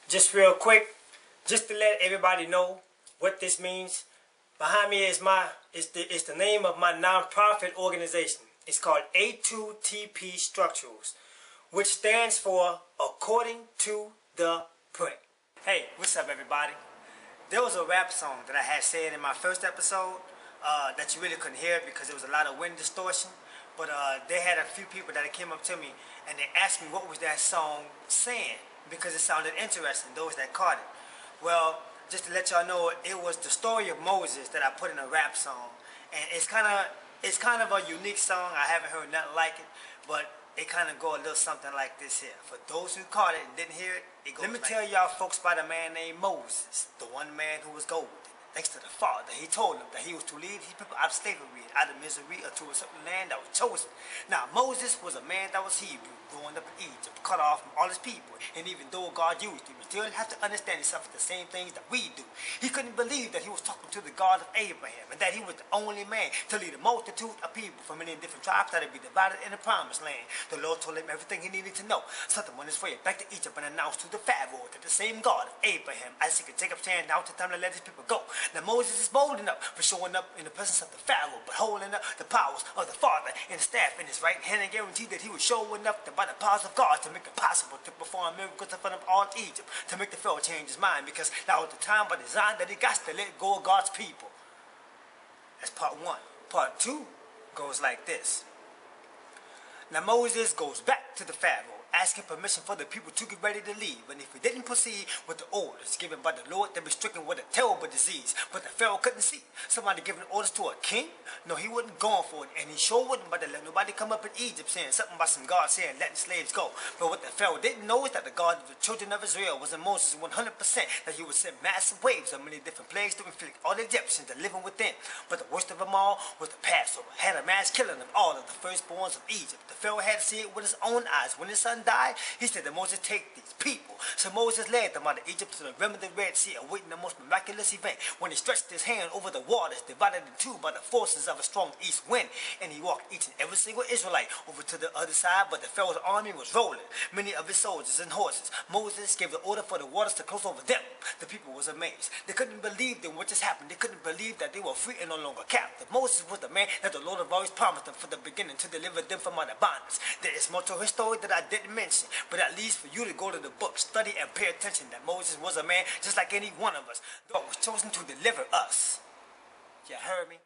Just real quick, just to let everybody know what this means. Behind me is the name of my non-profit organization. It's called A2TP Structurals, which stands for According to the Print. Hey, what's up everybody? There was a rap song that I had said in my first episode that you really couldn't hear because there was a lot of wind distortion. But they had a few people that came up to me and they asked me what was that song saying, because it sounded interesting, those that caught it. Well, just to let y'all know, it was the story of Moses that I put in a rap song. And it's kind of a unique song. I haven't heard nothing like it, but it kind of go a little something like this here. For those who caught it and didn't hear it, it goes. Let me tell y'all folks about a man named Moses, the one man who was golden. Thanks to the Father, he told him that he was to lead his people out of slavery, out of misery, or to a certain land that was chosen. Now, Moses was a man that was Hebrew, growing up in Egypt, cut off from all his people. And even though God used him, he still have to understand he suffered the same things that we do. He couldn't believe that he was talking to the God of Abraham, and that he was the only man to lead a multitude of people from many different tribes that would be divided in the promised land. The Lord told him everything he needed to know. Sent him on his way back to Egypt and announced to the Pharaoh that the same God of Abraham, Isaac, and Jacob's hand now to time to let his people go. Now Moses is bold enough for showing up in the presence of the Pharaoh, but holding up the powers of the Father and the staff in his right hand, and guaranteed that he would show enough by the powers of God to make it possible to perform miracles in front of all Egypt, to make the Pharaoh change his mind, because that was the time by design that he got to let go of God's people. That's part one. Part two goes like this. Now Moses goes back to the Pharaoh, asking permission for the people to get ready to leave, and if he didn't proceed with the orders given by the Lord, they'd be stricken with a terrible disease. But the Pharaoh couldn't see somebody giving orders to a king. No, he wasn't going for it, and he sure wouldn't about to let nobody come up in Egypt saying something about some God saying letting slaves go. But what the Pharaoh didn't know is that the God of the children of Israel was in Moses 100%, that he would send massive waves of many different plagues to inflict all the Egyptians that living within. But the worst of them all was the Passover, had a mass killing of all of the firstborns of Egypt. The Pharaoh had to see it with his own eyes. When his son died, he said that Moses take these people. So Moses led them out of Egypt to the rim of the Red Sea, awaiting the most miraculous event when he stretched his hand over the waters, divided in two by the forces of a strong east wind, and he walked each and every single Israelite over to the other side, but the Pharaoh's army was rolling, many of his soldiers and horses. Moses gave the order for the waters to close over them. The people was amazed. They couldn't believe that what just happened. They couldn't believe that they were free and no longer captive. Moses was the man that the Lord had always promised them from the beginning to deliver them from out of bondage. There is more to his story that I didn't mention, but at least for you to go to the book, study and pay attention that Moses was a man just like any one of us. God was chosen to deliver us. You heard me?